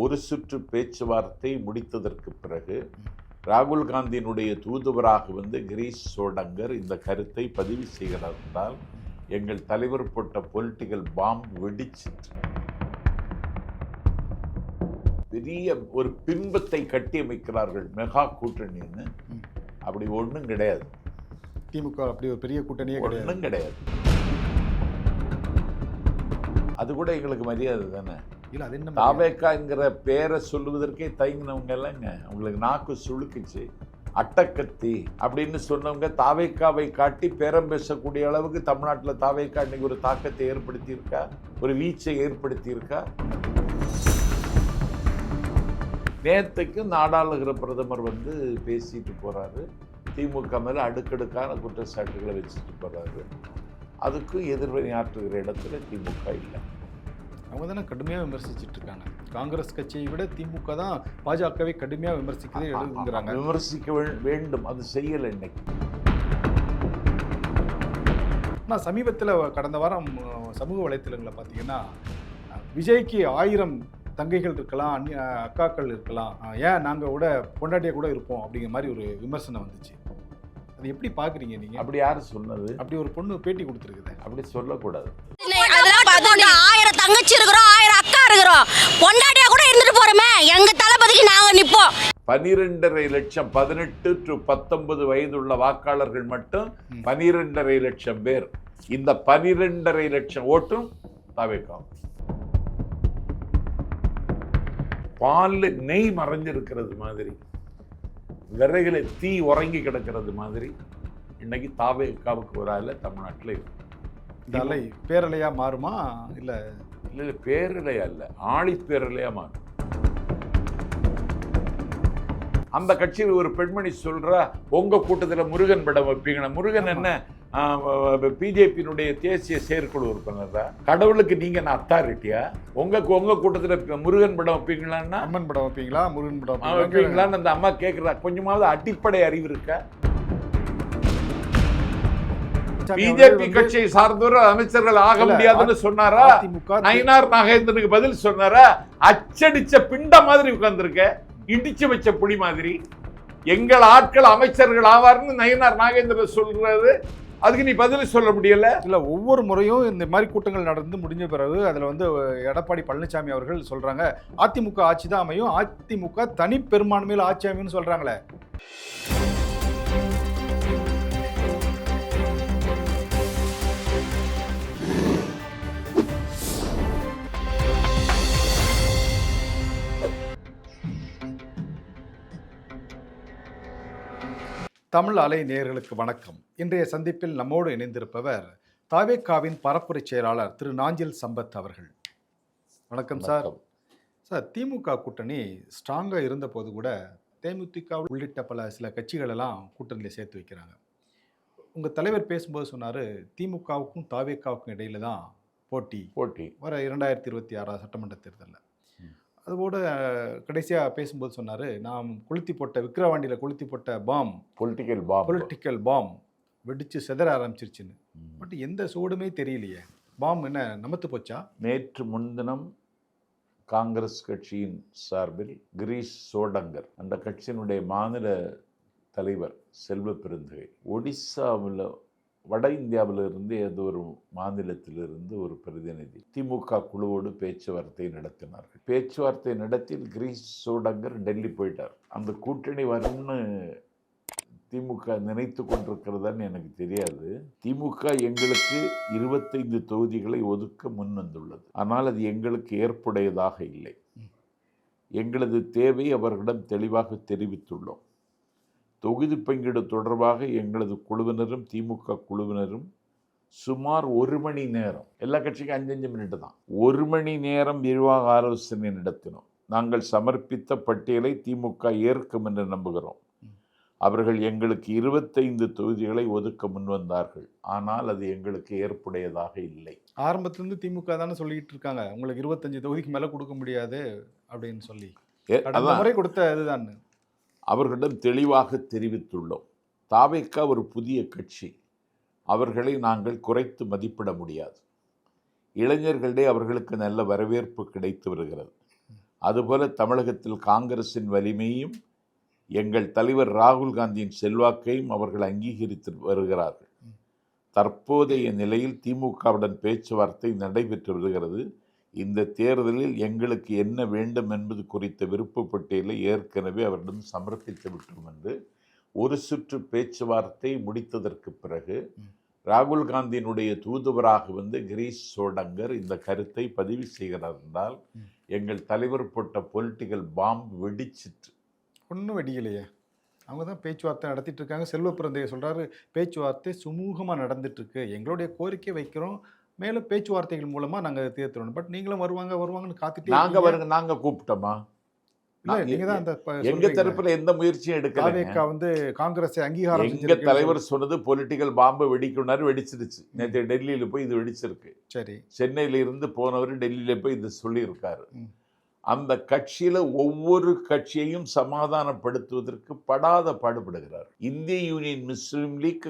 ஒரு சுற்று பேச்சுவார்த்தை முடித்ததற்கு பிறகு ராகுல் காந்தியினுடைய தூதுவராக வந்து கிரீஷ் சோடங்கர் இந்த கருத்தை பதிவு செய்கிறார் என்றால் எங்கள் தலைவர் போட்ட பொலிட்டிக்கல் பாம்பு வெடிச்சிட்டு பெரிய ஒரு பிம்பத்தை கட்டியமைக்கிறார்கள் மெகா கூட்டணின்னு. அப்படி ஒன்றும் கிடையாது. திமுக அப்படி ஒரு பெரிய கூட்டணியே ஒன்றும் கிடையாது. அது கூட எங்களுக்கு மரியாதை தானே. தாவேக்காங்கிற பேரை சொல்லுவதற்கே தயங்கினவங்க இல்லைங்க. அவங்களுக்கு நாக்கு சுழுக்குச்சு. அட்டக்கத்தி அப்படின்னு சொன்னவங்க தாவேக்காவை காட்டி பேரம் பேசக்கூடிய அளவுக்கு தமிழ்நாட்டில் தாவேக்கா இன்னைக்கு ஒரு தாக்கத்தை ஏற்படுத்தி இருக்கா, ஒரு வீச்சை ஏற்படுத்தி இருக்கா? நேற்றுக்கு நாடாளுகிற பிரதமர் வந்து பேசிட்டு போறாரு. திமுக மேல அடுக்கடுக்கான குற்றச்சாட்டுகளை வச்சுட்டு போறாரு. அதுக்கு எதிர்வினை ஆற்றுகிற இடத்துல திமுக இல்லை. அவங்க தானே கடுமையாக விமர்சிச்சுட்டு இருக்காங்க. காங்கிரஸ் கட்சியை விட திமுக தான் பாஜகவை கடுமையாக விமர்சிக்கவே எழுதுங்கிறாங்க. விமர்சிக்க வேண்டும், அது செய்யலை இன்னைக்கு. ஆனால் சமீபத்தில் கடந்த வாரம் சமூக வலைத்தளங்களை பார்த்தீங்கன்னா விஜய்க்கு 1000 தங்கைகள் இருக்கலாம், அக்காக்கள் இருக்கலாம், ஏன் நாங்கள் கூட பொண்டாட்டியாக கூட இருப்போம் அப்படிங்கிற மாதிரி ஒரு விமர்சனம் வந்துச்சு. அது எப்படி பார்க்குறீங்க நீங்கள்? அப்படி யாரு சொன்னது? அப்படி ஒரு பொண்ணு பேட்டி கொடுத்துருக்குது. அப்படி சொல்லக்கூடாது. 1000 தங்கச்சி இருக்கிறோம், 1000 அக்கா இருக்கிறோம், பொண்டாட்டியா கூட இருந்துட்டு போறோமே, எங்க தளபதிக்கு நாங்க நிப்போம். 12.5 லட்சம் 18 to 19 வயதுள்ள வாக்காளர்கள் மட்டும் 12.5 லட்சம் பேர். இந்த 12.5 லட்சம் ஓட்டும் தாவேக்காவும். பால்ல நெய் மறைஞ்சிருக்கிறது மாதிரி, விறகுல தீ உறங்கி கிடக்கிறது மாதிரி இன்னைக்கு தாவேக்காவுக்கு ஒரு ஆள தமிழ்நாட்டில் இருக்கு. இந்த அலை பேரலையா மாறுமா? இல்லை இல்லை, பேரலையா இல்லை, ஆழி பேரலையா மாறும். அந்த கட்சியில் ஒரு பெண்மணி சொல்றா, உங்க கூட்டத்தில் முருகன் படம் வைப்பீங்கன்னா, முருகன் என்ன பிஜேபியினுடைய தேசிய செயற்குழு உறுப்பினர் தான். கடவுளுக்கு நீங்க நான் அத்தாரிட்டியா? உங்க கூட்டத்தில் முருகன் படம் வைப்பீங்களான்னா, அம்மன் படம் வைப்பீங்களா, முருகன் படம் வைப்பீங்களான்னு அந்த அம்மா கேட்கிறா. கொஞ்சமாவது அடிப்படை அறிவு இருக்கா? பிஜேபி கட்சியை சார்ந்தவர் அமைச்சர்கள் ஆக முடியாதுன்னு சொன்னாரா? நயினார் நாகேந்திரனுக்கு பதில் சொன்னாரா? அச்சடிச்ச பிண்ட மாதிரி உட்கார்ந்துருக்க, இடிச்சு வச்ச புடி மாதிரி. எங்கள் ஆட்கள் அமைச்சர்கள் ஆவார்னு நயினார் நாகேந்திரன் சொல்றாரு. அதுக்கு நீ பதில் சொல்ல முடியல? இல்ல, ஒவ்வொரு முறையும் இந்த மாதிரி கூட்டங்கள் நடந்து முடிஞ்ச பிறகு அதுல வந்து எடப்பாடி பழனிசாமி அவர்கள் சொல்றாங்க அதிமுக ஆட்சி தான் அமையும், அதிமுக தனி பெரும்பான்மையில் ஆட்சி அமையும்னு சொல்றாங்களே. தமிழ் அலை நேயர்களுக்கு வணக்கம். இன்றைய சந்திப்பில் நம்மோடு இணைந்திருப்பவர் தாவேக்காவின் பரப்புரை செயலாளர் திரு நாஞ்சில் சம்பத் அவர்கள். வணக்கம் சார். சார், திமுக கூட்டணி ஸ்ட்ராங்காக இருந்த போது கூட தேமுதிக உள்ளிட்ட சில கட்சிகளெல்லாம் கூட்டணியில் சேர்த்து வைக்கிறாங்க. உங்கள் தலைவர் பேசும்போது சொன்னார், திமுகவுக்கும் தாவேக்காவுக்கும் இடையில தான் போட்டி வர 2026 சட்டமன்ற தேர்தலில். அதுபோட கடைசியாக பேசும்போது சொன்னார், நாம் விக்கிரவாண்டியில் கொளுத்தி போட்ட பாம், பொலிட்டிக்கல் பாம் வெடிச்சு செதற ஆரம்பிச்சிருச்சுன்னு. பட் எந்த சூடுமே தெரியலையே, பாம் என்ன நமத்து போச்சா? நேற்று முன்தினம் காங்கிரஸ் கட்சியின் சார்பில் கிரீஷ் சோடங்கர், அந்த கட்சியினுடைய மாநில தலைவர் செல்வ பெருந்தகை, ஒடிசாவில் வட இந்தியாவிலிருந்து ஏதோ ஒரு மாநிலத்திலிருந்து ஒரு பிரதிநிதி திமுக குழுவோடு பேச்சுவார்த்தை நடத்தினார்கள். பேச்சுவார்த்தை நடத்தி கிரீஷ் சோடங்கர் டெல்லி போயிட்டார். அந்த கூட்டணி வரும்னு திமுக நினைத்து கொண்டிருக்கிறதான்னு எனக்கு தெரியாது. திமுக எங்களுக்கு 25 தொகுதிகளை ஒதுக்க முன் வந்துள்ளது. ஆனால் அது எங்களுக்கு ஏற்புடையதாக இல்லை. எங்களது தேவை அவர்களிடம் தெளிவாக தெரிவித்துள்ளோம். தொகுதி பங்கீடு தொடர்பாக எங்களது குழுவினரும் திமுக குழுவினரும் சுமார் 1 மணி நேரம், எல்லா கட்சிக்கும் 5-5 மினிட் தான், 1 மணி நேரம் விரிவாக ஆலோசனை நடத்தினோம். நாங்கள் சமர்ப்பித்த பட்டியலை திமுக ஏற்கும் என்று நம்புகிறோம். அவர்கள் எங்களுக்கு 25 தொகுதிகளை ஒதுக்க முன்வந்தார்கள். ஆனால் அது எங்களுக்கு ஏற்புடையதாக இல்லை. ஆரம்பத்திலிருந்து திமுக தானே சொல்லிட்டு இருக்காங்க, உங்களுக்கு 25 தொகுதிக்கு மேலே கொடுக்க முடியாது அப்படின்னு சொல்லி. முறை கொடுத்த இதுதான் அவர்களிடம் தெளிவாக தெரிவித்துள்ளோம். தாவேக்கா ஒரு புதிய கட்சி, அவர்களை நாங்கள் குறைத்து மதிப்பிட முடியாது. இளைஞர்களிடையே அவர்களுக்கு நல்ல வரவேற்பு கிடைத்து வருகிறது. அதுபோல தமிழகத்தில் காங்கிரசின் வலிமையும் எங்கள் தலைவர் ராகுல் காந்தியின் செல்வாக்கையும் அவர்கள் அங்கீகரித்து வருகிறார்கள். தற்போதைய நிலையில் திமுகவுடன் பேச்சுவார்த்தை நடைபெற்று வருகிறது. இந்த தேர்தலில் எங்களுக்கு என்ன வேண்டும் என்பது குறித்த விருப்ப பட்டியலை ஏற்கனவே அவரிடம் சமர்ப்பித்து விட்டோம் என்று ஒரு சுற்று பேச்சுவார்த்தை முடித்ததற்கு பிறகு ராகுல் காந்தியினுடைய தூதுவராக வந்து கிரீஷ் சோடங்கர் இந்த கருத்தை பதிவு செய்கிறார் என்றால் எங்கள் தலைவர் போட்ட பொலிட்டிக்கல் பாம்பு வெடிச்சிட்டு. ஒன்றும் வெடிக்கலையே, அவங்க தான் பேச்சுவார்த்தை நடத்திட்டு இருக்காங்க. செல்வ பிறந்தைய சொல்கிறாரு, பேச்சுவார்த்தை சுமூகமாக நடந்துட்டுருக்கு, எங்களுடைய கோரிக்கை வைக்கிறோம், மேலும் பேச்சுவார்த்தைகள் மூலமாக நாங்கள் தீர்த்துறோம். பட் நீங்களும் வருவாங்கன்னு காத்துட்டு நாங்கள் கூப்பிட்டோமா? எங்க தரப்புல எந்த முயற்சியும் எடுக்கல. வந்து காங்கிரஸ் அங்கீகாரம் எங்க தலைவர் சொன்னது பொலிட்டிக்கல் பாம்பு வெடிக்கும்னாரு, வெடிச்சிருச்சு. நேற்று டெல்லியில போய் இது வெடிச்சிருக்கு. சரி, சென்னையில இருந்து போனவர் டெல்லியில போய் இது சொல்லி இருக்காரு. அந்த கட்சியில ஒவ்வொரு கட்சியையும் சமாதானப்படுத்துவதற்கு படாத பாடுபடுகிறார். இந்திய யூனியன் முஸ்லீம் லீக்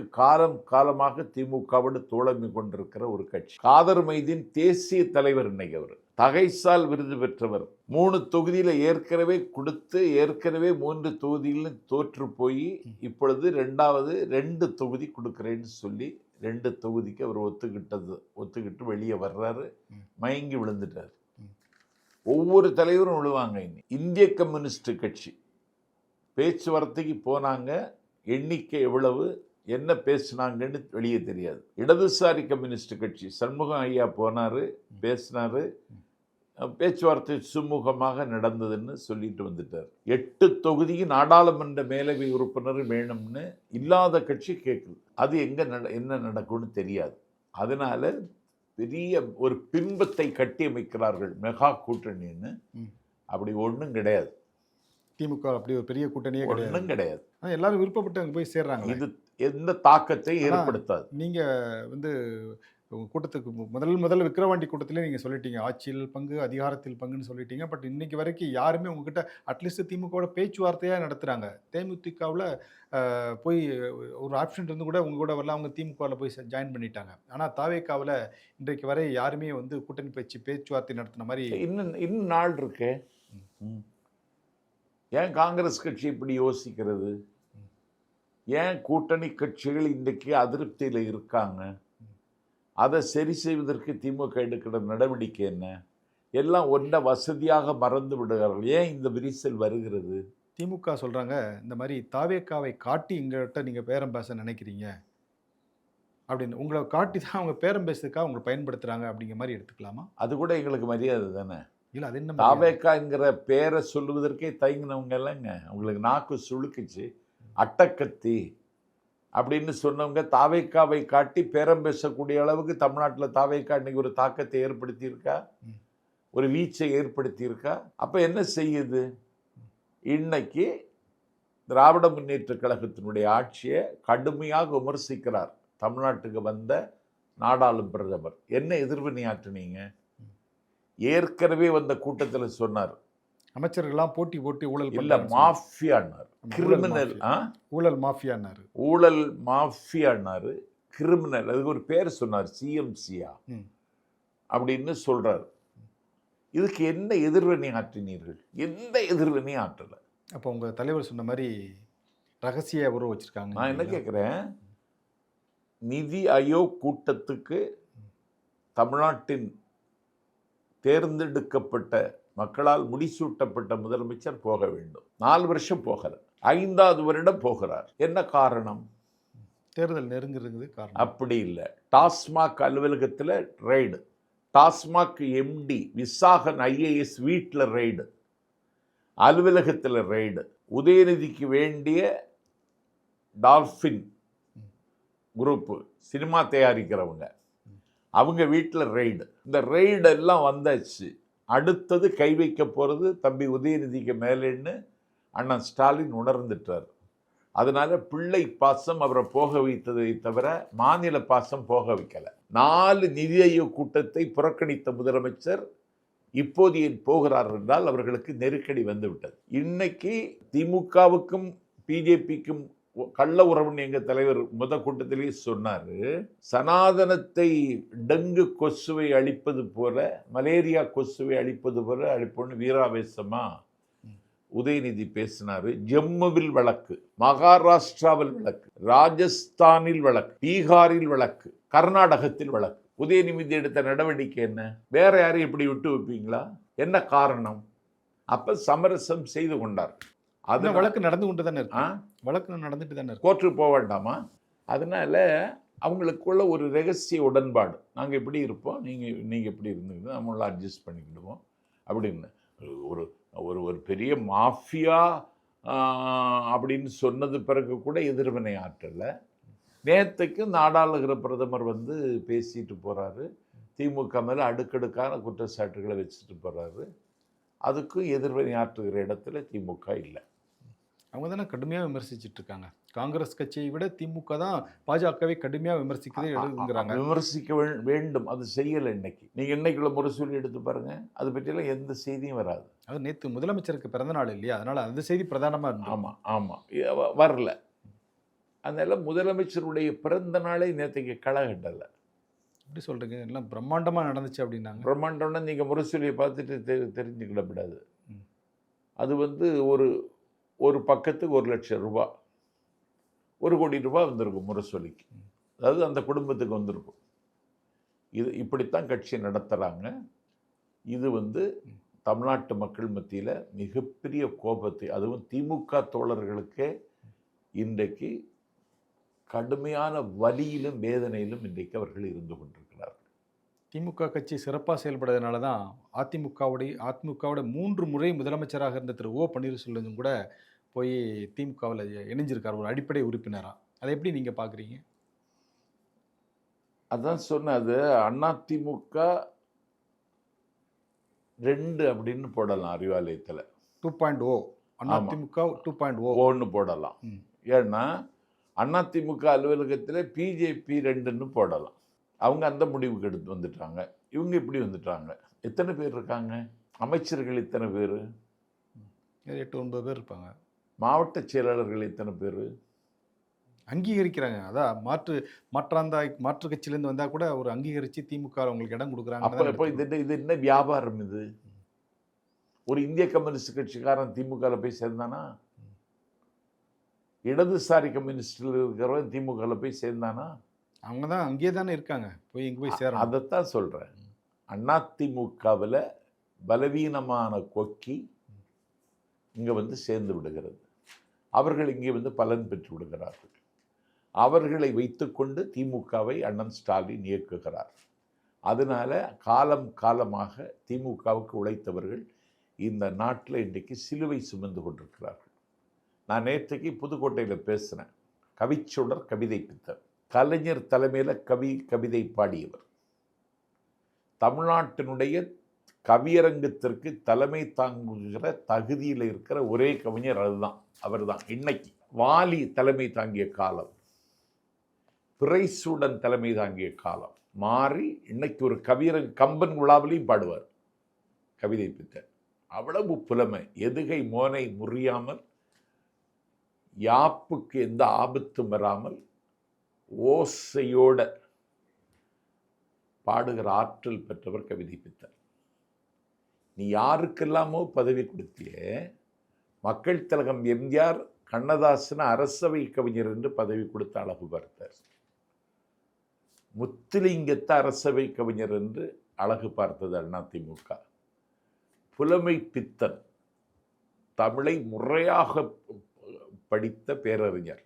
காலமாக திமுகவோடு தோழமை கொண்டிருக்கிற ஒரு கட்சி. காதர் மைதீன் தேசிய தலைவர். இன்னைக்கு அவர் தகைசால் விருது பெற்றவர். 3 தொகுதியில ஏற்கனவே கொடுத்து ஏற்கனவே 3 தொகுதியிலும் தோற்று போய் இப்பொழுது 2 தொகுதி கொடுக்கிறேன்னு சொல்லி 2 தொகுதிக்கு அவர் ஒத்துக்கிட்டு வெளியே வர்றாரு. மயங்கி விழுந்துட்டார். ஒவ்வொரு தலைவரும் விழுவாங்க. இந்திய கம்யூனிஸ்ட் கட்சி பேச்சுவார்த்தைக்கு போனாங்க, எண்ணிக்கை எவ்வளவு, என்ன பேசினாங்கன்னு வெளியே தெரியாது. இடதுசாரி கம்யூனிஸ்ட் கட்சி சண்முகம் ஐயா போனாரு, பேசினாரு, பேச்சுவார்த்தை சுமூகமாக நடந்ததுன்னு சொல்லிட்டு வந்துட்டார். 8 தொகுதிக்கு நாடாளுமன்ற மேலவை உறுப்பினர் வேணும்னு இல்லாத கட்சி கேட்குது. அது என்ன நடக்கும்னு தெரியாது. அதனால பெரிய ஒரு பிம்பத்தை கட்டியமைக்கிறார்கள் மெகா கூட்டணின்னு. அப்படி ஒன்றும் கிடையாது. திமுக அப்படி ஒரு பெரிய கூட்டணியே ஒன்றும் கிடையாது. எல்லாரும் விருப்பப்பட்டு அங்கே போய் சேர்றாங்க. இது எந்த தாக்கத்தை ஏற்படுத்தாது. நீங்கள் வந்து கூட்டத்துக்கு முதல்ல விக்கிரவாண்டி கூட்டத்திலே நீங்கள் சொல்லிட்டீங்க, ஆட்சியில் பங்கு அதிகாரத்தில் பங்குன்னு சொல்லிட்டீங்க. பட் இன்னைக்கு வரைக்கும் யாருமே உங்ககிட்ட அட்லீஸ்ட் திமுகவோட பேச்சுவார்த்தையாக நடத்துகிறாங்க. தேமுதிகவில் போய் ஒரு ஆப்ஷன் இருந்து கூட உங்க கூட வரலாம், அவங்க திமுகவில் போய் ஜாயின் பண்ணிட்டாங்க. ஆனால் தாவேக்காவில் இன்றைக்கு வரை யாருமே வந்து கூட்டணி பேச்சுவார்த்தை நடத்தின மாதிரி இன்னும் நாள் இருக்கு. ஏன் காங்கிரஸ் கட்சி இப்படி யோசிக்கிறது? ஏன் கூட்டணி கட்சிகள் இன்றைக்கு அதிருப்தியில் இருக்காங்க? அதை சரி செய்வதற்கு திமுக எடுக்கிற நடவடிக்கை என்ன? எல்லாம் ஒன்றை வசதியாக மறந்து விடுகிறார்கள். ஏன் இந்த விரிசல் வருகிறது? திமுக சொல்கிறாங்க, இந்த மாதிரி தாவேக்காவை காட்டி எங்கள்கிட்ட நீங்கள் பேரம் பேச நினைக்கிறீங்க அப்படின்னு. உங்களை காட்டி தான் அவங்க பேரம் பேசுறதுக்காக உங்களை பயன்படுத்துகிறாங்க அப்படிங்கிற மாதிரி எடுத்துக்கலாமா? அது கூட எங்களுக்கு மரியாதை தானே. இல்லை, அது என்ன தாவேக்காங்கிற பேரை சொல்லுவதற்கே தயங்கினவங்க இல்லைங்க. அவங்களுக்கு நாக்கு சுழுக்குச்சு. அட்டக்கத்தி அப்படின்னு சொன்னவங்க தாவேக்காவை காட்டி பேரம் பேசக்கூடிய அளவுக்கு தமிழ்நாட்டில் தாவேக்கா இன்னைக்கு ஒரு தாக்கத்தை ஏற்படுத்தியிருக்கா, ஒரு வீச்சை ஏற்படுத்தியிருக்கா. அப்போ என்ன செய்யுது? இன்னைக்கு திராவிட முன்னேற்ற கழகத்தினுடைய ஆட்சியை கடுமையாக விமர்சிக்கிறார் தமிழ்நாட்டுக்கு வந்த நாடாளும் பிரதமர். என்ன எதிர்வினையாற்றினீங்க? ஏற்கனவே வந்த கூட்டத்தில் சொன்னார், அமைச்சர்கள்லாம் போட்டி ஊழல் இல்ல மாஃபியானார், கிரிமினல், ஊழல் மாஃபியானார், ஊழல் மாஃபியானாரு, கிரிமினல். அதுக்கு ஒரு பேர் சொன்னார், சிஎம்சியா அப்படின்னு சொல்றாரு. இதுக்கு என்ன எதிர்வினை ஆற்றினீர்கள்? எந்த எதிர்வினையும் ஆற்றல. அப்போ உங்க தலைவர் சொன்ன மாதிரி ரகசிய உறவு வச்சிருக்காங்க. நான் என்ன கேட்குறேன், நிதி ஆயோக் கூட்டத்துக்கு தமிழ்நாட்டின் தேர்ந்தெடுக்கப்பட்ட மக்களால் முடிசூட்டப்பட்ட முதலமைச்சர் போக வேண்டும். 4 வருஷம் போகல, 5வது வருடம் போகிறார். என்ன காரணம்? தேர்தல் நெருங்குறது காரணம். அப்படி இல்லை. டாஸ்மாக் அலுவலகத்தில் raid, TASMAC MD Visakan IAS வீட்டில் ரெய்டு, அலுவலகத்தில் ரெய்டு, உதயநிதிக்கு வேண்டிய டால்ஃபின் குரூப்பு சினிமா தயாரிக்கிறவங்க அவங்க வீட்டில் ரெய்டு. இந்த ரெய்டு எல்லாம் வந்தாச்சு. அடுத்தது கை வைக்க போகிறது தம்பி உதயநிதிக்கு மேலேன்னு அண்ணன் ஸ்டாலின் உணர்ந்துட்டார். அதனால பிள்ளை பாசம் அவரை போக வைத்ததை தவிர மாநில பாசம் போக வைக்கல. 4 நிதி ஆயோக் கூட்டத்தை புறக்கணித்த முதலமைச்சர் இப்போது ஏன் போகிறார் என்றால் அவர்களுக்கு நெருக்கடி வந்துவிட்டது. இன்னைக்கு திமுகவுக்கும் பிஜேபிக்கும் கள்ள உறவுன்னு எங்க தலைவர் கூட்டத்திலேயே சொன்னாரு. சனாதனத்தை டெங்கு கொசுவை அழிப்பது போல, மலேரியா கொசுவை அழிப்பது போல அழிப்போன்னு வீராவேசமா உதயநிதி பேசினாரு. ஜம்முவில் வழக்கு, மகாராஷ்டிராவில் வழக்கு, ராஜஸ்தானில் வழக்கு, பீகாரில் வழக்கு, கர்நாடகத்தில் வழக்கு. உதயநிதி எடுத்த நடவடிக்கை என்ன? வேற யாரையும் இப்படி விட்டு வைப்பீங்களா? என்ன காரணம்? அப்ப சமரசம் செய்து கொண்டார். அது வழக்கு நடந்து கொண்டு தானே இருக்கு. வழக்கு நடந்துட்டு தானே இருக்கு. கோர்ட்டுக்கு போக வேண்டாமா? அதனால அவங்களுக்குள்ள ஒரு ரகசிய உடன்பாடு. நாங்கள் எப்படி இருப்போம், நீங்கள் எப்படி இருந்தீங்க, நம்மளாம் அட்ஜஸ்ட் பண்ணிக்கிடுவோம் அப்படின்னு. ஒரு ஒரு ஒரு பெரிய மாஃபியா அப்படின்னு சொன்னது பிறகு கூட எதிர்வினை ஆற்றலை. நேற்றுக்கு நாடாளுகிற பிரதமர் வந்து பேசிட்டு போகிறாரு. திமுக மேலே அடுக்கடுக்கான குற்றச்சாட்டுகளை வச்சுட்டு போகிறாரு. அதுக்கும் எதிர்வினை ஆற்றுகிற இடத்துல திமுக இல்லை. அவங்க தானே கடுமையாக விமர்சிச்சுட்டு இருக்காங்க. காங்கிரஸ் கட்சியை விட திமுக தான் பாஜகவை கடுமையாக விமர்சிக்கிறேங்கிறாங்க. விமர்சிக்க வேண்டும், அது செய்யலை. இன்னைக்கு நீங்கள் இன்னைக்குள்ள முரசொலி எடுத்து பாருங்க, அது பற்றியெல்லாம் எந்த செய்தியும் வராது. அது நேற்று முதலமைச்சருக்கு பிறந்த நாள் இல்லையா, அதனால அந்த செய்தி பிரதானமாக இருந்தது. ஆமாம் ஆமாம், வரல. அதனால முதலமைச்சருடைய பிறந்த நாளை நேற்றுக்கு களகட்டலை. எப்படி சொல்கிறீங்க? எல்லாம் பிரம்மாண்டமாக நடந்துச்சு அப்படின்னாங்க. பிரம்மாண்டம்னா நீங்கள் முரசொலியை பார்த்துட்டு தெரிஞ்சுக்கிடக்கூடாது. அது வந்து ஒரு பக்கத்துக்கு 1 லட்சம் ரூபா, 1 கோடி ரூபாய் வந்திருக்கும் முரசொலிக்கு. அதாவது அந்த குடும்பத்துக்கு வந்திருக்கும். இது இப்படித்தான் கட்சி நடத்துகிறாங்க. இது வந்து தமிழ்நாட்டு மக்கள் மத்தியில் மிகப்பெரிய கோபத்தை, அதுவும் திமுக தோழர்களுக்கே இன்றைக்கு கடுமையான வலியிலும் வேதனையிலும் இன்றைக்கு அவர்கள் இருந்து கொண்டிருக்கிறார்கள். திமுக கட்சி சிறப்பாக செயல்படுறதுனால தான் அதிமுகவோட 3 முறை முதலமைச்சராக இருந்த திரு ஓ பன்னீர்செல்வம் கூட போய் திமுகவில் இணைஞ்சிருக்கார், ஒரு அடிப்படை உறுப்பினராக. அதை எப்படி நீங்கள் பார்க்குறீங்க? அதான் சொன்னது, அதிமுக 2 அப்படின்னு போடலாம். அறிவாலயத்தில் 2.0, அதிமுக 2.0 போடலாம். ஏன்னா அதிமுக அலுவலகத்தில் பிஜேபி 2ன்னு போடலாம். அவங்க அந்த முடிவுக்கு எடுத்து வந்துட்டாங்க. இவங்க இப்படி வந்துட்டாங்க. எத்தனை பேர் இருக்காங்க? அமைச்சர்கள் எத்தனை பேர்? 8-9 பேர் இருப்பாங்க. மாவட்ட செயலாளர்கள் எத்தனை பேர்? அங்கீகரிக்கிறாங்க. அதான் மாற்று கட்சியிலேருந்து வந்தால் கூட ஒரு அங்கீகரித்து திமுக அவங்களுக்கு இடம் கொடுக்குறாங்க. அப்போ இது என்ன வியாபாரம்? இது ஒரு இந்திய கம்யூனிஸ்ட் கட்சிக்காரன் திமுகவில் போய் சேர்ந்தானா? இடதுசாரி கம்யூனிஸ்டில் இருக்கிறவன் திமுகவில் போய் சேர்ந்தானா? அவங்க தான் அங்கேயே தானே இருக்காங்க, போய் இங்கே போய் சேரணும். அதைத்தான் சொல்கிறேன். அதிமுகவில் பலவீனமான கொக்கி இங்கே வந்து சேர்ந்து விடுகிறது. அவர்கள் இங்கே வந்து பலன் பெற்று விடுகிறார்கள். அவர்களை வைத்துக்கொண்டு திமுகவை அண்ணன் ஸ்டாலின் இயக்குகிறார். அதனால காலமாக திமுகவுக்கு உழைத்தவர்கள் இந்த நாட்டில் இன்றைக்கு சிலுவை சுமந்து கொண்டிருக்கிறார்கள். நான் நேற்றைக்கு புதுக்கோட்டையில் பேசினேன். கவிச்சுடர், கவிதை பித்தர், கலைஞர் தலைமையில் கவிதை பாடியவர், தமிழ்நாட்டினுடைய கவியரங்கத்திற்கு தலைமை தாங்குகிற தகுதியில் இருக்கிற ஒரே கவிஞர் அதுதான், அவர் தான். இன்னைக்கு வாலி தலைமை தாங்கிய காலம், பிறைசூடன் தலைமை தாங்கிய காலம் மாறி இன்னைக்கு ஒரு கம்பன் விழாவிலையும் பாடுவார் கவிதை பித்தர். அவ்வளவு புலமை. எதுகை மோனை முறியாமல், யாப்புக்கு எந்த ஆபத்தும் வராமல் ஓசையோட பாடுகிற ஆற்றல் பெற்றவர் கவிதை பித்தர். நீ யாருக்கெல்லாமோ பதவி கொடுத்தியே, மக்கள் திலகம் எம்ஜிஆர் கண்ணதாசன் அரசவை கவிஞர் என்று பதவி கொடுத்த அழகு பார்த்தார். முத்துலிங்கத்தை அரசவை கவிஞர் என்று அழகு பார்த்தது அதிமுக. புலமை பித்தன், தமிழை முறையாக படித்த பேரறிஞர்,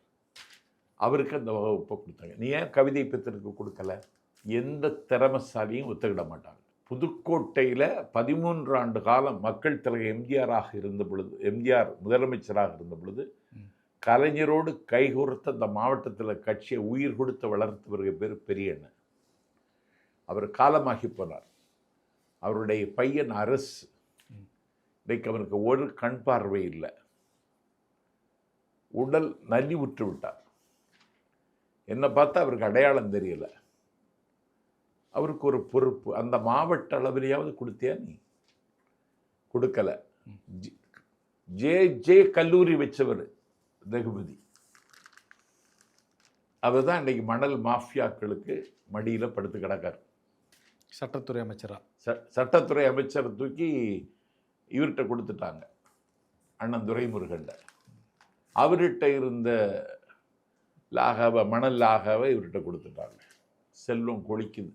அவருக்கு அந்த வகுப்பை கொடுத்தாங்க. நீ ஏன் கவிதை பித்தனுக்கு கொடுக்கல? எந்த திறமசாலியும் ஒத்துக்கிட மாட்டாங்க. புதுக்கோட்டையில் 13 ஆண்டு காலம் மக்கள் திலகம் எம்ஜிஆர் முதலமைச்சராக இருந்த பொழுது கலைஞரோடு கைகோர்த்த அந்த மாவட்டத்தில் கட்சியை உயிர் கொடுத்து வளர்த்தவர்கள் பேர் பெரியண்ணன். அவர் காலமாகி போனார். அவருடைய பையன் அரசு, இன்றைக்கு அவனுக்கு ஒரு கண் பார்வை இல்லை, உடல் நலிவுற்று விட்டார். என்னை பார்த்தா அவருக்கு அடையாளம் தெரியல. அவருக்கு ஒரு பொறுப்பு அந்த மாவட்ட அளவிலேயாவது கொடுத்தியா? நீ கொடுக்கல. ஜே கல்லூரி வச்சவர் ரகுபதி, அவர் தான் இன்றைக்கி மணல் மாஃபியாக்களுக்கு மடியில் படுத்து கிடக்கார். சட்டத்துறை அமைச்சரா? சட்டத்துறை அமைச்சரை தூக்கி இவர்கிட்ட கொடுத்துட்டாங்க, அண்ணன் துரைமுருகன்ட. அவர்கிட்ட இருந்த லாகாவை, மணல் லாகாவை இவர்கிட்ட கொடுத்துட்டாங்க. செல்வம் கொளிக்குது.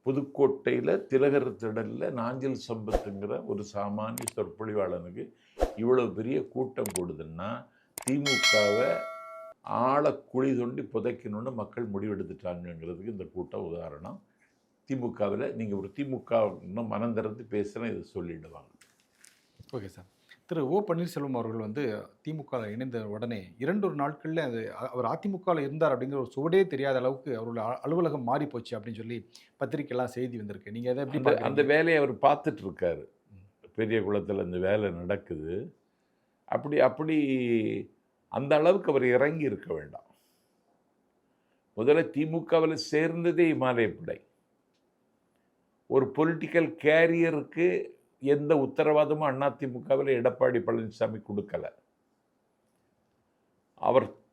புதுக்கோட்டையில் திலகர் திடலில் நாஞ்சில் சம்பத்துங்கிற ஒரு சாமானிய சொற்பொழிவாளனுக்கு இவ்வளோ பெரிய கூட்டம் கூடுதுன்னா திமுகவை ஆளை குழி தோண்டி புதைக்கணும்னு மக்கள் முடிவெடுத்துட்டாங்கிறதுக்கு இந்த கூட்டம் உதாரணம். திமுகவில் நீங்கள் ஒரு திமுக இன்னும் மனம் திறந்து பேசுகிறேன், இதை சொல்லிடுவாங்க. Okay sir. திரு ஓ பன்னீர்செல்வம் அவர்கள் வந்து திமுகவில் இணைந்த உடனே 2 நாட்களில் அது அவர் அதிமுகவில் இருந்தார் அப்படிங்கிற ஒரு சுவடே தெரியாத அளவுக்கு அவரோட அலுவலகம் மாறி போச்சு அப்படின்னு சொல்லி பத்திரிக்கைலாம் செய்தி வந்திருக்கு. நீங்கள் அதை எப்படி அந்த வேலையை அவர் பார்த்துட்டு இருக்காரு. பெரிய குளத்தில் அந்த வேலை நடக்குது. அப்படி அந்த அளவுக்கு அவர் இறங்கி இருக்க வேண்டாம். முதல்ல திமுகவில் சேர்ந்ததே இமாலயப்படை. ஒரு பொலிட்டிக்கல் கேரியருக்கு எந்த உத்தரவாதமும் அதிமுகவில் எடப்பாடி பழனிசாமி கொடுக்கல.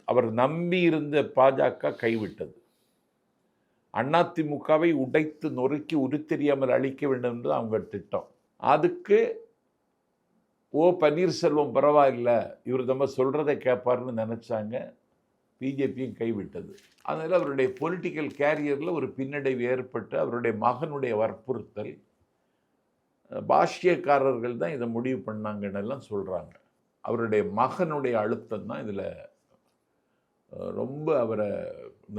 அவர் நம்பி இருந்த பாஜக கைவிட்டது. அதிமுகவை உடைத்து நொறுக்கி உருத்தெரியாமல் அழிக்க வேண்டும் என்று அவங்க திட்டம். அதுக்கு ஓ பன்னீர்செல்வம் பரவாயில்லை, இவர் நம்ம சொல்கிறதை கேட்பார்னு நினச்சாங்க. பிஜேபியும் கைவிட்டது. அதனால் அவருடைய பொலிட்டிக்கல் கேரியரில் ஒரு பின்னடைவு ஏற்பட்டு அவருடைய மகனுடைய வற்புறுத்தல், பாஷ்யக்காரர்கள் தான் இதை முடிவு பண்ணாங்கன்னு எல்லாம் சொல்கிறாங்க. அவருடைய மகனுடைய அழுத்தம் தான் இதில் ரொம்ப அவரை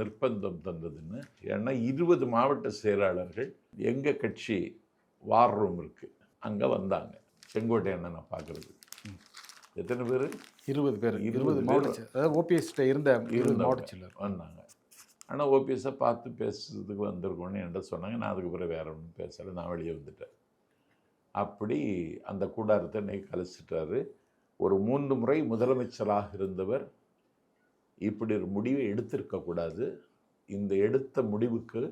நிர்பந்தம் தந்ததுன்னு. ஏன்னா 20 மாவட்ட செயலாளர்கள் எங்கள் கட்சி வார் ரூம் இருக்குது, அங்கே வந்தாங்க. செங்கோட்டை அண்ணனை பார்க்குறது. எத்தனை பேர்? 20 பேர். 20 மாவட்ட, அதாவது ஓபிஎஸ்கிட்ட இருந்த மாவட்ட செயலர் வந்தாங்க. ஆனால் ஓபிஎஸ்ஸை பார்த்து பேசுறதுக்கு வந்திருக்கோன்னு என்கிட்ட சொன்னாங்க. நான் அதுக்கு பிறகு வேறு ஒன்றும் பேசலை, நான் வெளியே வந்துட்டேன். அப்படி அந்த கூடாரத்தை இன்னைக்கு கலைச்சிட்டாரு. ஒரு 3 முறை முதலமைச்சராக இருந்தவர் இப்படி ஒரு முடிவை எடுத்திருக்கக்கூடாது. இந்த எடுத்த முடிவுக்கு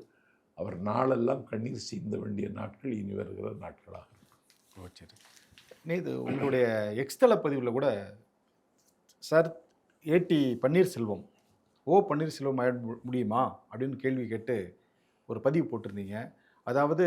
அவர் நாளெல்லாம் கண்ணீர் சீந்த வேண்டிய நாட்கள் இனி வருகிற நாட்களாக இருக்கும். சரி, இது உங்களுடைய எக்ஸ்தல பதிவில் கூட சார் ஏடி பன்னீர்செல்வம் ஓ பன்னீர்செல்வம் ஆயிட முடியுமா அப்படின்னு கேள்வி கேட்டு ஒரு பதிவு போட்டிருந்தீங்க. அதாவது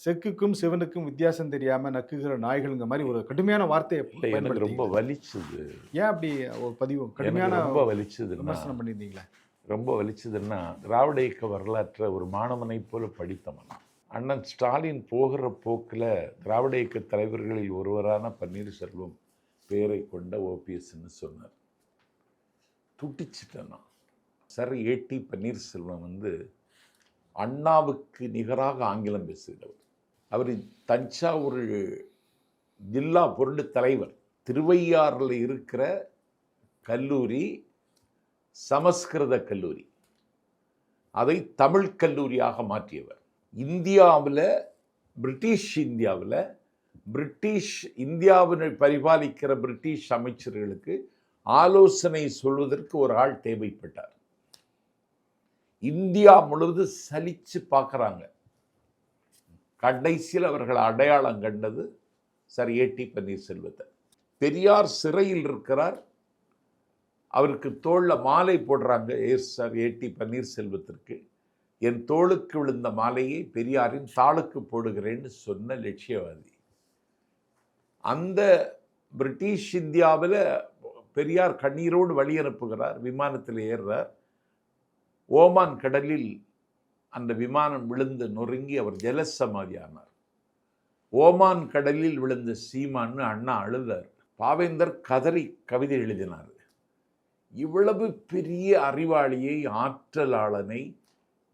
செக்குக்கும் சிவனுக்கும் வித்தியாசம் தெரியாமல் நக்குகிற நாய்களுங்க மாதிரி ஒரு கடுமையான வார்த்தையை எனக்கு ரொம்ப வலிச்சுது. ஏன் அப்படி ஒரு பதிவு கடுமையான ரொம்ப வலிச்சுது விமர்சனம் பண்ணியிருந்தீங்களா? ரொம்ப வலிச்சதுன்னா, திராவிட இயக்க வரலாற்றை ஒரு மாணவனை போல படித்தவன் அண்ணன் ஸ்டாலின் போகிற போக்கில் திராவிட இயக்க தலைவர்களில் ஒருவரான பன்னீர்செல்வம் பேரை கொண்ட ஓபிஎஸ்ன்னு சொன்னார். துட்டிச்சிட்டேன் நான். சார் ஏடி பன்னீர்செல்வம் வந்து அண்ணாவுக்கு நிகராக ஆங்கிலம் பேசுகிறவர். அவர் தஞ்சாவூர் ஜில்லா பொருள் தலைவர். திருவையாறில் இருக்கிற கல்லூரி சமஸ்கிருத கல்லூரி, அதை தமிழ் கல்லூரியாக மாற்றியவர். இந்தியாவில் பிரிட்டிஷ் இந்தியாவினை பரிபாலிக்கிற பிரிட்டிஷ் அமைச்சர்களுக்கு ஆலோசனை சொல்வதற்கு ஒரு ஆள் தேவைப்பட்டார். இந்தியா முழுவதும் சலிச்சு பார்க்குறாங்க. கடைசியில் அவர்கள் அடையாளம் கண்டது சார் ஏடி பன்னீர்செல்வத்தை. பெரியார் சிறையில் இருக்கிறார், அவருக்கு தோளில் மாலை போடுறாங்க. சார் ஏடி பன்னீர்செல்வத்திற்கு என் தோளுக்கு விழுந்த மாலையை பெரியாரின் தாளுக்கு போடுகிறேன்னு சொன்ன லட்சியவாதி. அந்த பிரிட்டிஷ் இந்தியாவில் பெரியார் கண்ணீரோடு வழி அனுப்புகிறார். விமானத்தில் ஏறுறார். ஓமான் கடலில் அந்த விமானம் விழுந்து நொறுங்கி அவர் ஜலசமாதியானார். ஓமான் கடலில் விழுந்த சீமான்னு அண்ணா அழுதார். பாவேந்தர் கதறி கவிதை எழுதினார். இவ்வளவு பெரிய அறிவாளியை, ஆற்றலாளனை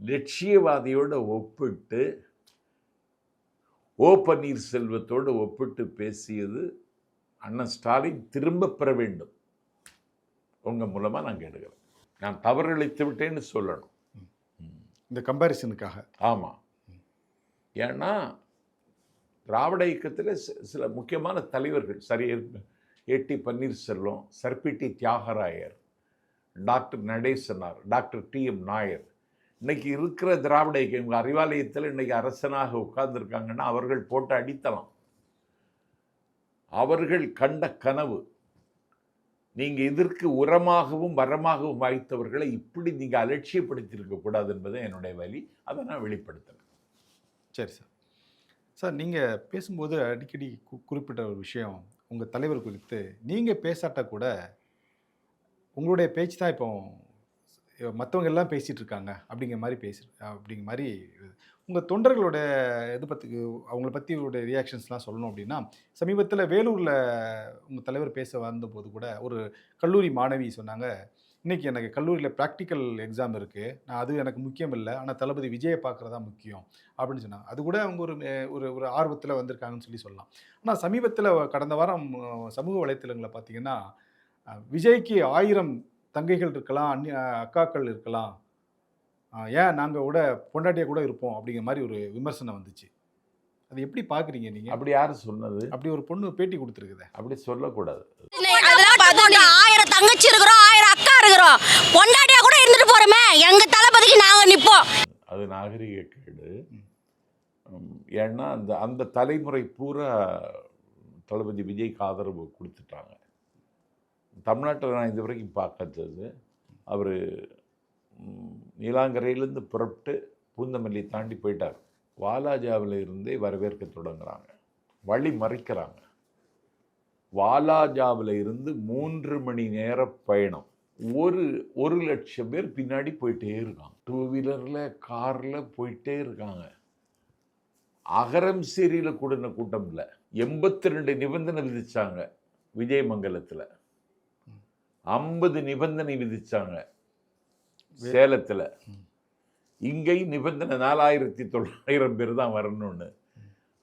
லட்சியவாதியோடு ஒப்பிட்டு ஓ பன்னீர்செல்வத்தோடு ஒப்பிட்டு பேசியது அண்ணன் ஸ்டாலின் திரும்ப பெற வேண்டும். உங்கள் மூலமாக நான் கேட்டுக்கிறேன். நான் தவறிழைத்து விட்டேன்னு சொல்லணும் இந்த கம்பாரிசனுக்காக. ஆமாம், ஏன்னா திராவிட இயக்கத்தில் சில முக்கியமான தலைவர்கள் சரி A T Panneerselvam, sir P T Thyagarayar, doctor Natesanar, doctor TM Nair, இன்னைக்கு இருக்கிற திராவிட இயக்கம் இவங்க அறிவாலயத்தில் இன்னைக்கு அரசனாக உட்கார்ந்துருக்காங்கன்னா அவர்கள் போட்டு அடித்தலாம். அவர்கள் கண்ட கனவு நீங்கள் இதற்கு உரமாகவும் வரமாகவும் வாய்த்தவர்களை இப்படி நீங்கள் அலட்சியப்படுத்தியிருக்க கூடாது என்பதை என்னுடைய வழி. அதை நான் வெளிப்படுத்துகிறேன். சரி சார். சார், நீங்கள் பேசும்போது அடிக்கடி குறிப்பிட்ட ஒரு விஷயம், உங்கள் தலைவர் குறித்து நீங்கள் பேசாட்டா கூட உங்களுடைய பேச்சு தான் இப்போ மற்றவங்க எல்லாம் பேசிகிட்டு இருக்காங்க அப்படிங்கிற மாதிரி உங்கள் தொண்டர்களோட இது பற்றி, அவங்கள பற்றி ரியாக்ஷன்ஸ்லாம் சொல்லணும் அப்படின்னா, சமீபத்தில் வேலூரில் உங்கள் தலைவர் பேச வந்தபோது கூட ஒரு கல்லூரி மாணவி சொன்னாங்க, இன்றைக்கி எனக்கு கல்லூரியில் ப்ராக்டிக்கல் எக்ஸாம் இருக்குது, அது எனக்கு முக்கியம் இல்லை, ஆனால் தளபதி விஜயை பார்க்குறதா முக்கியம் அப்படின்னு சொன்னாங்க. அது கூட அவங்க ஒரு ஆர்வத்தில் வந்திருக்காங்கன்னு சொல்லலாம். ஆனால் சமீபத்தில் கடந்த வாரம் சமூக வலைத்தளங்களில் பார்த்தீங்கன்னா, விஜய்க்கு 1000 தங்கைகள் இருக்கலாம், அக்காக்கள் இருக்கலாம், ஏன் நாங்கள் கூட பொண்டாட்டியாக கூட இருப்போம் அப்படிங்கிற மாதிரி ஒரு விமர்சனம் வந்துச்சு. அது எப்படி பார்க்குறீங்க நீங்கள்? அப்படி யார் சொன்னது? அப்படி ஒரு பொண்ணு பேட்டி கொடுத்துருக்குது. அப்படி சொல்லக்கூடாது. அதெல்லாம் பார்த்தோம், 1000 தங்கச்சி இருக்கிறோம், 1000 அக்கா இருக்கிறோம், பொண்டாட்டியா கூட இருந்துட்டு போறோமே, எங்க தளபதிக்கு நாங்க நிப்போம். அது நாகரிக கேடு. ஏன்னா அந்த தலைமுறை பூரா தளபதி விஜய்க்கு ஆதரவு கொடுத்துட்டாங்க. தமிழ்நாட்டில் நான் இது வரைக்கும் பார்க்காதது, அவர் நீலாங்கரையிலேருந்து புறப்பட்டு பூந்தமல்லி தாண்டி போயிட்டார். வாலாஜாவில் இருந்தே வரவேற்க தொடங்குறாங்க, வழி மறைக்கிறாங்க. வாலாஜாவில் இருந்து 3 மணி நேர பயணம், 1 லட்சம் பேர் பின்னாடி போயிட்டே இருக்காங்க. 2 வீலரில் காரில் போயிட்டே இருக்காங்க. அகரம் சேரியில் கூடின கூட்டம் இல்லை. 82 நிபந்தனை விதிச்சாங்க விஜயமங்கலத்தில், 50 நிபந்தனை விதிச்சாங்க சேலத்தில். இங்கே நிபந்தனை 4900 பேர் தான் வரணும்னு.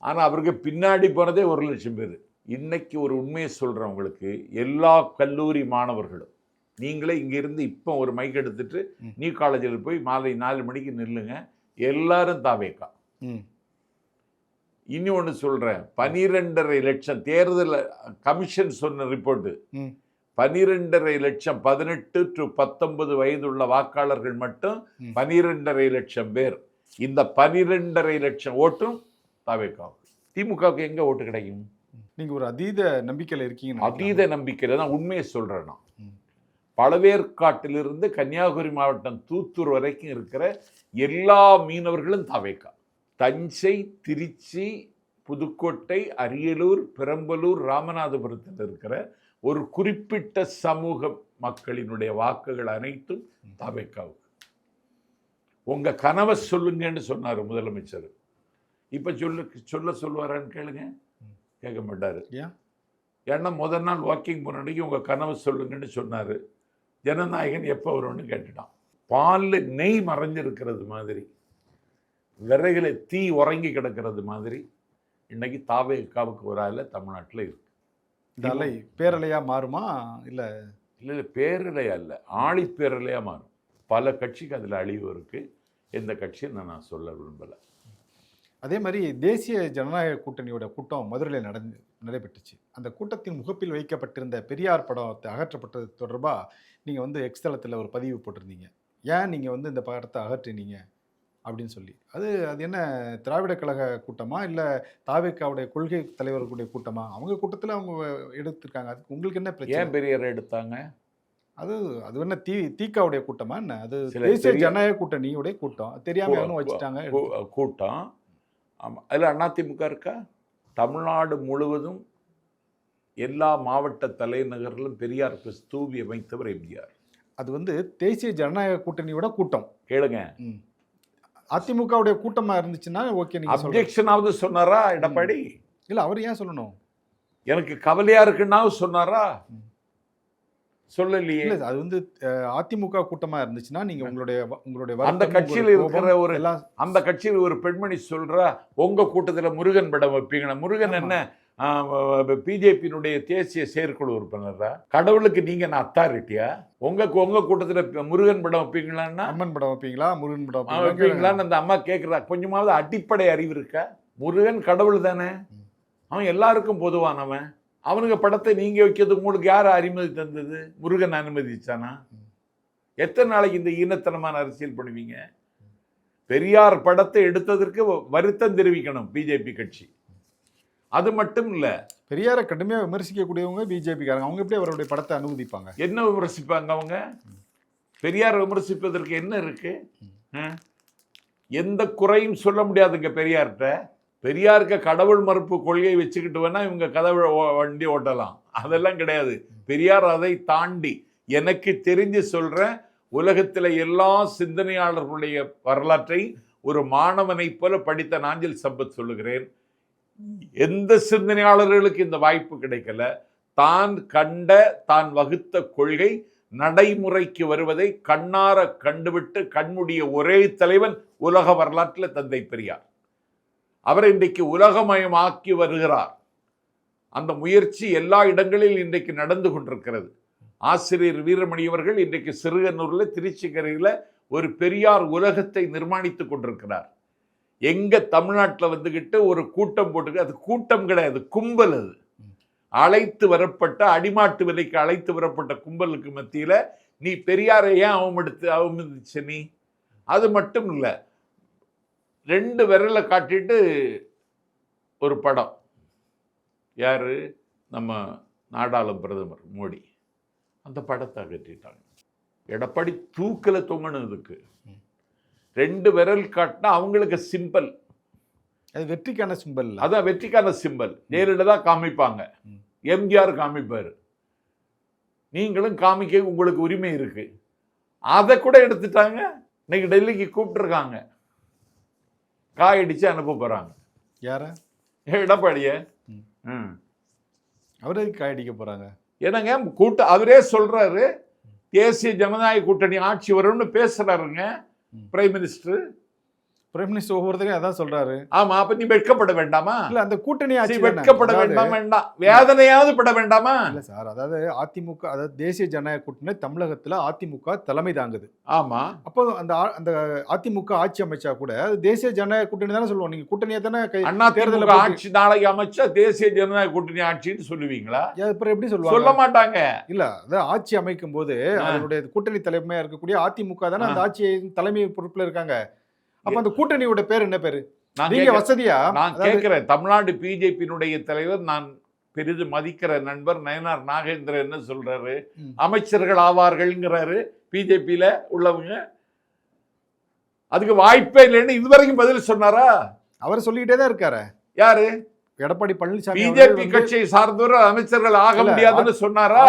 ஆனால் அவருக்கு பின்னாடி போனதே 1 லட்சம் பேர். இன்னைக்கு ஒரு உண்மையை சொல்கிறேன் உங்களுக்கு, எல்லா கல்லூரி மாணவர்களும், நீங்களே இங்கேருந்து இப்போ ஒரு மைக் எடுத்துட்டு நியூ காலேஜில் போய் மாலை 4 மணிக்கு நில்லுங்க, எல்லாரும் தாவேக்கா. இனி ஒன்று சொல்கிறேன், 12.5 லட்சம் தேர்தல் கமிஷன் சொன்ன ரிப்போர்ட்டு, 12.5 லட்சம் 18 to 19 வயதுள்ள வாக்காளர்கள் மட்டும் 12.5 லட்சம் பேர். இந்த 12.5 லட்சம் ஓட்டும் தாவேக்காவுக்கு. திமுகவுக்கு எங்க ஓட்டு கிடைக்கும்? நீங்க ஒரு அதீத நம்பிக்கையில் இருக்கீங்க. அதீத நம்பிக்கையில் தான் உண்மையை சொல்றேன் நான். பழவேற்காட்டிலிருந்து கன்னியாகுமரி மாவட்டம் தூத்தூர் வரைக்கும் இருக்கிற எல்லா மீனவர்களும் தாவேக்கா. தஞ்சை, திருச்சி, புதுக்கோட்டை, அரியலூர், பெரம்பலூர், ராமநாதபுரத்தில் இருக்கிற ஒரு குறிப்பிட்ட சமூக மக்களினுடைய வாக்குகள் அனைத்தும் தாவேக்காவுக்கு. உங்க கனவை சொல்லுங்கன்னு சொன்னார் முதலமைச்சர். இப்ப சொல்லுவாரான்னு கேளுங்க, கேட்க மாட்டாரு. ஏன்னா முதல் நாள் வாக்கிங் போனடிக்கு உங்க கனவை சொல்லுங்கன்னு சொன்னாரு. ஜனநாயகன் எப்போ வரும்னு கேட்டுட்டான். பாலில் நெய் மறைஞ்சிருக்கிறது மாதிரி, விறகுல தீ உறங்கி கிடக்கிறது மாதிரி இன்னைக்கு தாவேக்காவுக்கு ஒரு ஆள தமிழ்நாட்டில் இருக்கு. இந்த அலை பேரலையா மாறுமா? இல்லை இல்லை இல்லை, பேரலையா இல்லை, ஆழி பேரலையாக மாறும். பல கட்சிக்கு அதில் அழிவு இருக்குது. எந்த கட்சியும் நான் சொல்ல விரும்பலை. அதே மாதிரி தேசிய ஜனநாயக கூட்டணியோட கூட்டம் மதுரையில் நடைபெற்றுச்சு. அந்த கூட்டத்தின் முகப்பில் வைக்கப்பட்டிருந்த பெரியார் படத்தை அகற்றப்பட்டது தொடர்பாக நீங்கள் எக்ஸ் தளத்தில் ஒரு பதிவு போட்டிருந்தீங்க. ஏன் நீங்கள் இந்த படத்தை அகற்றினீங்க அப்படின்னு சொல்லி. அது என்ன திராவிட கழக கூட்டமா இல்லை தாவேக்காவுடைய கொள்கை தலைவர்களுடைய கூட்டமா? அவங்க கூட்டத்தில் அவங்க எடுத்திருக்காங்க, அதுக்கு உங்களுக்கு என்ன பிரச்சனை? ஏன் பெரியாரை எடுத்தாங்க? அது என்ன தீக்காவுடைய கூட்டமா என்ன? அது தேசிய ஜனநாயக கூட்டணியுடைய கூட்டம், தெரியாம வச்சுட்டாங்க கூட்டம். ஆமாம், அதில் அதிமுக இருக்கா? தமிழ்நாடு முழுவதும் எல்லா மாவட்ட தலைநகர்களும் பெரியாருக்கு ஸ்தூபி அமைத்தவர் எம்ஜிஆர். அது தேசிய ஜனநாயக கூட்டணியோட கூட்டம். கேளுங்க, அதிமுகவுடைய கூட்டமா இருந்துச்சுன்னா ஓகே. நீங்க அப்ஜெக்ஷனாவது சொன்னாரா எடப்பாடி? இல்ல, அவர் ஏன் சொல்லணும்? எனக்கு கவலையா இருக்குன்னாவது சொன்னாரா? சொல்லலையே. இல்ல, அது அதிமுக கூட்டமா இருந்துச்சுன்னா நீங்க உங்களுடைய அந்த கட்சியில் இருக்கிற அந்த கட்சியில் ஒரு பெண்மணி சொல்றா, உங்க கூட்டத்தில் முருகன் படம் வைப்பீங்களா? முருகன் என்ன பிஜேபியினுடைய தேசிய செயற்குழு உறுப்பினரா? கடவுளுக்கு நீங்க என்ன அத்தாரிட்டியா? உங்க கூட்டத்தில் முருகன் படம் வைப்பீங்களான்னா, அம்மன் படம் வைப்பீங்களா, முருகன் படம் வைப்பீங்களான்னு அந்த அம்மா கேட்குறா. கொஞ்சமாவது அடிப்படை அறிவு இருக்கா? முருகன் கடவுள் தானே, அவன் எல்லாருக்கும் பொதுவானவன். அவனுக்கு படத்தை நீங்க வைக்கிறது உங்களுக்கு யார் அனுமதி தந்தது? முருகன் அனுமதிச்சானா? எத்தனை நாளைக்கு இந்த ஈனத்தனமான அரசியல் பண்ணுவீங்க? பெரியார் படத்தை எடுத்ததற்கு வருத்தம் தெரிவிக்கணும் பிஜேபி கட்சி. அது மட்டும் இல்ல, பெரியாரை கடுமையாக விமர்சிக்கக்கூடியவங்க பிஜேபிக்காரங்க. அவங்க எப்படி அவருடைய படத்தை அனுமதிப்பாங்க? என்ன விமர்சிப்பாங்க அவங்க? பெரியார் விமர்சிப்பதற்கு என்ன இருக்கு? எந்த குறையும் சொல்ல முடியாதுங்க பெரியார்கிட்ட. பெரியாருக்கு கடவுள் மறுப்பு கொள்கையை வச்சுக்கிட்டு வேணா இவங்க கதவு வண்டி ஓட்டலாம், அதெல்லாம் கிடையாது. பெரியார் அதை தாண்டி, எனக்கு தெரிஞ்சு சொல்றேன், உலகத்தில் எல்லா சிந்தனையாளர்களுடைய வரலாற்றை ஒரு மாணவனை போல படித்த நாஞ்சில் சம்பத் சொல்லுகிறேன், எந்த சிந்தனையாளர்களுக்கு இந்த வாய்ப்பு கிடைக்கல. தான் கண்ட, தான் வகுத்த கொள்கை நடைமுறைக்கு வருவதை கண்ணார கண்டுவிட்டு கண்முடிய ஒரே தலைவன் உலக வரலாற்றில் தந்தை பெரியார். அவர் இன்றைக்கு உலகமயமாக்கி வருகிறார். அந்த முயற்சி எல்லா இடங்களிலும் இன்றைக்கு நடந்து கொண்டிருக்கிறது. ஆசிரியர் வீரமணி அவர்கள் இன்றைக்கு சிறுகனூர்ல, திருச்சிக்கரையில் ஒரு பெரியார் உலகத்தை நிர்மாணித்துக் கொண்டிருக்கிறார். எங்க தமிழ்நாட்டில் வந்துகிட்டு ஒரு கூட்டம் போட்டு, அது கூட்டம் கிடையாது, கும்பல். அது அழைத்து வரப்பட்ட, அடிமாட்டு விலைக்கு அழைத்து வரப்பட்ட கும்பலுக்கு மத்தியில நீ பெரியாரை ஏன் அவமதிச்ச நீ? அது மட்டும் இல்லை, 2 விரலை காட்டிட்டு ஒரு படம், யாரு? நம்ம நாடாளும் பிரதமர் மோடி, அந்த படத்தை அகற்றிட்டாங்க. எடப்பாடி தூக்கில் தொங்கணுதுக்கு 2 விரல் காட்டினா அவங்களுக்கு சிம்பிள், அது வெற்றிக்கான சிம்பல். அதான் வெற்றிக்கான சிம்பல். ஜெயலலிதா காமிப்பாங்க, எம்ஜிஆர் காமிப்பாரு, நீங்களும் காமிக்க உங்களுக்கு உரிமை இருக்கு. அதை கூட எடுத்துட்டாங்க. இன்னைக்கு டெல்லிக்கு கூப்பிட்டுருக்காங்க, காயடிச்சு அனுப்ப போறாங்க. யார? எடப்பாடிய. அவரே காயடிக்க போறாங்க. என்னங்க அவரே சொல்றாரு, தேசிய ஜனநாயக கூட்டணி ஆட்சி வரும்னு பேசுறாருங்க பிரைம் மினிஸ்டர். பிரைம் மினிஸ்டர் ஒவ்வொருத்தரையும் அதான் சொல்றாரு. ஆமா, அப்ப நீ வெட்கப்பட வேண்டாமா? இல்ல, அந்த கூட்டணி ஆட்சி வெட்கப்பட வேண்டாம், வேதனையாவது பட வேண்டாமா? இல்ல சார், அதாவது அதிமுக, அதாவது தேசிய ஜனநாயக கூட்டணி தமிழகத்துல அதிமுக தலைமை தாங்குது. ஆமா, அப்போ அந்த அதிமுக ஆட்சி அமைச்சா கூட தேசிய ஜனநாயக கூட்டணி தானே சொல்லுவோம். நீங்க கூட்டணியை தானே தேர்தல் ஆட்சி நாளைக்கு அமைச்சா தேசிய ஜனநாயக கூட்டணி ஆட்சின்னு சொல்லுவீங்களா? அப்புறம் எப்படி சொல்லுவாங்க? சொல்ல மாட்டாங்க. இல்ல, அதாவது ஆட்சி அமைக்கும் போது அதனுடைய கூட்டணி தலைமையா இருக்கக்கூடிய அதிமுக தானே அந்த ஆட்சி தலைமை பொறுப்புல இருக்காங்க. அப்ப அந்த கூட்டணியோட பேர் என்ன பேரு? நீங்க வசதியா? நான் கேட்கிறேன், தமிழ்நாடு பிஜேபியினுடைய தலைவர், நான் பெரிதும் மதிக்கிற நண்பர் நயனார் நாகேந்திரன் என்ன சொல்றாரு? அமைச்சர்கள் ஆவார்கள்ங்கிறாரு பிஜேபியில உள்ளவங்க. அதுக்கு வாய்ப்பே இல்லைன்னு இதுவரைக்கும் பதில் சொன்னாரா? அவர் சொல்லிக்கிட்டே தான் இருக்காரு. யாரு? எடப்பாடி பழனிசாமி. பிஜேபி கட்சியை சார்ந்தவர் அமைச்சர்கள் ஆக முடியாதுன்னு சொன்னாரா?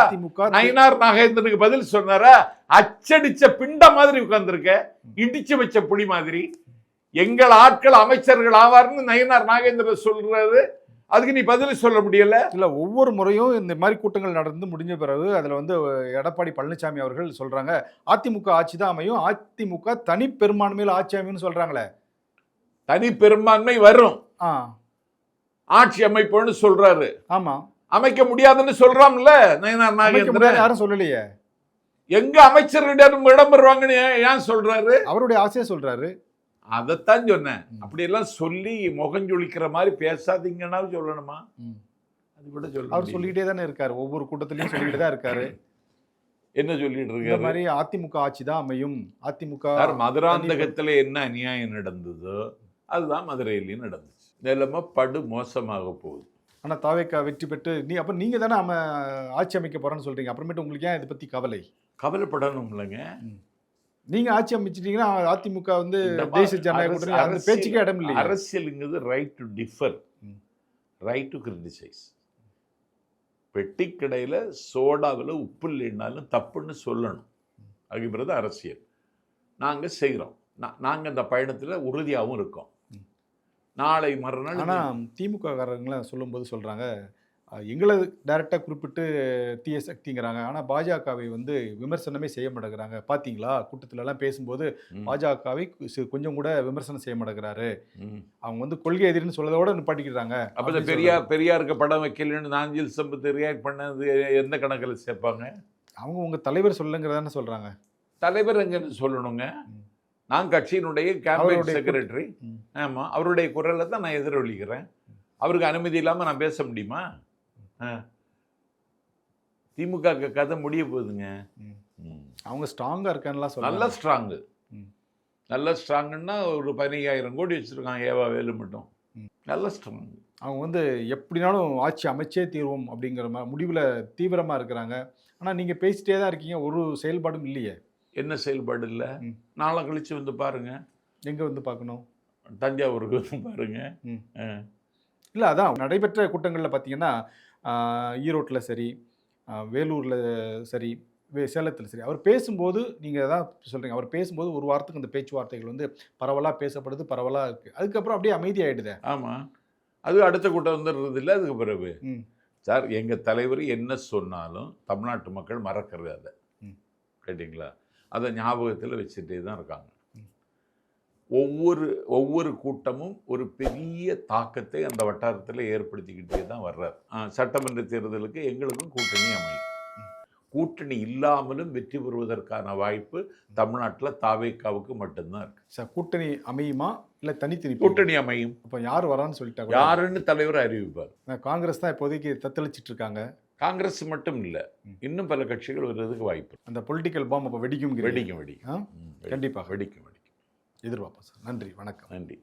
நயினார் நாகேந்திரனுக்கு பதில் சொன்னாரா? அச்சடிச்ச பிண்ட மாதிரி உட்கார்ந்துருக்க, இடிச்சு வச்ச புடி மாதிரி. எங்கள் ஆட்கள் அமைச்சர்கள் ஆவார்னு நயினார் நாகேந்திரன் சொல்றாரு, அதுக்கு நீ பதில் சொல்ல முடியல. இல்ல, ஒவ்வொரு முறையும் இந்த மாதிரி கூட்டங்கள் நடந்து முடிஞ்ச பிறகு அதுல எடப்பாடி பழனிசாமி அவர்கள் சொல்றாங்க அதிமுக ஆட்சி தான் அமையும், அதிமுக தனி பெரும்பான்மையில் ஆட்சி அமையும் சொல்றாங்களே. தனி பெரும்பான்மை வரும், ஆட்சி அமைப்புன்னு சொல்றாரு. ஆமா, அமைக்க முடியாதுன்னு சொல்றாம்ல நயினார் நாகேந்திரன். யாரும் சொல்லலையே. எங்க அமைச்சர்களிடம் இடம் பெறுவாங்கன்னு ஏன் சொல்றாரு? அவருடைய ஆசையை சொல்றாரு. அதைத்தான் சொன்னேன். அப்படி எல்லாம் சொல்லி முகஞ்சொலிக்கிற மாதிரி பேசாதீங்கன்னா சொல்லணுமா? அது கூட சொல்ல அவர் சொல்லிக்கிட்டே தானே இருக்காரு, ஒவ்வொரு கூட்டத்திலையும் சொல்லிக்கிட்டு தான் இருக்காரு. என்ன சொல்லிட்டு இருக்காரு? இந்த மாதிரி அதிமுக ஆட்சி தான் அமையும், அதிமுக. மதுராந்தகத்துல என்ன அநியாயம் நடந்ததோ அதுதான் மதுரையிலையும் நடந்துச்சு. நிலைமை படு மோசமாக போகுது. ஆனா தாவேக்கா வெற்றி பெற்று நீங்க தானே ஆட்சி அமைக்க போறேன்னு சொல்றீங்க, அப்புறமேட்டு உங்களுக்கு ஏன் இதை பத்தி கவலை? கவலைப்படணும் இல்லைங்க. நீங்க ஆட்சி அமைச்சிட்டீங்கன்னா அதிமுக தேசிய ஜனநாயக கூட்டணி அந்த பேச்சுக்கே இடம் இல்லை. அரசியலுங்கிறது right to differ, right to criticise. பெட்டி கடையில் சோடாவில் உப்பு இல்லைன்னாலும் தப்புன்னு சொல்லணும், அதுங்கிறது அரசியல். நாங்கள் செய்கிறோம், நாங்கள் அந்த பயணத்தில் உறுதியாகவும் இருக்கோம். நாளை மறுநாள். ஆனால் திமுக காரங்களை சொல்லும்போது சொல்கிறாங்க, எங்களை டைரெக்டாக குறிப்பிட்டு தீய சக்திங்கிறாங்க, ஆனால் பாஜகவை விமர்சனமே செய்ய மாட்டேங்கிறாங்க. பார்த்தீங்களா, கூட்டத்திலலாம் பேசும்போது பாஜகவை கொஞ்சம் கூட விமர்சனம் செய்ய மாட்டேங்கிறாரு, அவங்க கொள்கை எதிரின்னு சொல்லதோட நிப்பாட்டிக்கிறாங்க. அப்போ பெரியாருக்கு படம் வைக்கலன்னு நாஞ்சில் சம்பத் ரியாக்ட் பண்ணது எந்த கணக்கில் சேர்ப்பாங்க? அவங்க உங்கள் தலைவர் சொல்லுங்கிறதானே சொல்கிறாங்க. தலைவர் எங்கன்னு சொல்லணுங்க. நான் கட்சியினுடைய கேம்பெயின் செக்ரட்டரி. ஆமாம், அவருடைய குரலை தான் நான் எதிரொலிக்கிறேன். அவருக்கு அனுமதி இல்லாமல் நான் பேச முடியுமா? திமுக கதை முடிய போகுதுங்க. அவங்க ஸ்ட்ராங்காக இருக்கான்லாம் சொல்ல. நல்ல ஸ்ட்ராங்கு, நல்ல ஸ்ட்ராங்குன்னா ஒரு 15,000 கோடி வச்சுருக்காங்க ஏவா வேலு மட்டும். நல்ல ஸ்ட்ராங். அவங்க வந்து எப்படினாலும் ஆட்சி அமைச்சே தீர்வோம் அப்படிங்கிற முடிவில் தீவிரமாக இருக்கிறாங்க. ஆனால் நீங்கள் பேசிட்டே தான் இருக்கீங்க, ஒரு செயல்பாடும் இல்லையே. என்ன செயல்பாடு இல்லை? நாளை கழிச்சு வந்து பாருங்க. எங்கே வந்து பார்க்கணும்? தஞ்சாவூருக்கு வந்து பாருங்க. இல்லை, அதான் நடைபெற்ற கூட்டங்களில் பார்த்தீங்கன்னா ஈரோட்டில் சரி, வேலூரில் சரி, சேலத்தில் சரி, அவர் பேசும்போது நீங்கள் தான் சொல்கிறீங்க, அவர் பேசும்போது ஒரு வாரத்துக்கு இந்த பேச்சுவார்த்தைகள் வந்து பரவலாக பேசப்படுது, பரவலாக இருக்குது. அதுக்கப்புறம் அப்படியே அமைதியாகிடுதே. ஆமாம், அது அடுத்த கூட்டம் வந்துடுறது இல்லை. அதுக்கு பிறகு சார் எங்கள் தலைவர் என்ன சொன்னாலும் தமிழ்நாட்டு மக்கள் மறக்கிறது அதை. கேட்டிங்களா? அதை ஞாபகத்தில் வச்சுட்டே தான் இருக்காங்க. ஒவ்வொரு கூட்டமும் ஒரு பெரிய தாக்கத்தை அந்த வட்டாரத்தில் ஏற்படுத்திக்கிட்டே தான் வர்றார். சட்டமன்ற தேர்தலுக்கு எங்களுக்கும் கூட்டணி அமையும். கூட்டணி இல்லாமலும் வெற்றி பெறுவதற்கான வாய்ப்பு தமிழ்நாட்டில் தாவேக்காவுக்கு மட்டும்தான் இருக்கு. சார், கூட்டணி அமையுமா இல்லை தனித்தனி? கூட்டணி அமையும். இப்போ யார் வரான்னு சொல்லிட்டாங்க, யாருன்னு தலைவர் அறிவிப்பார். காங்கிரஸ் தான் இப்போதைக்கு தத்தளிச்சிட்டு இருக்காங்க. காங்கிரஸ் மட்டும் இல்லை, இன்னும் பல கட்சிகள் வருவதற்கு வாய்ப்பு. அந்த பொலிட்டிக்கல் பாம் அப்போ வெடிக்கும். வெடிக்கும். கண்டிப்பாக வெடிக்கும். எதிர்பார்ப்போம் சார். நன்றி, வணக்கம். நன்றி.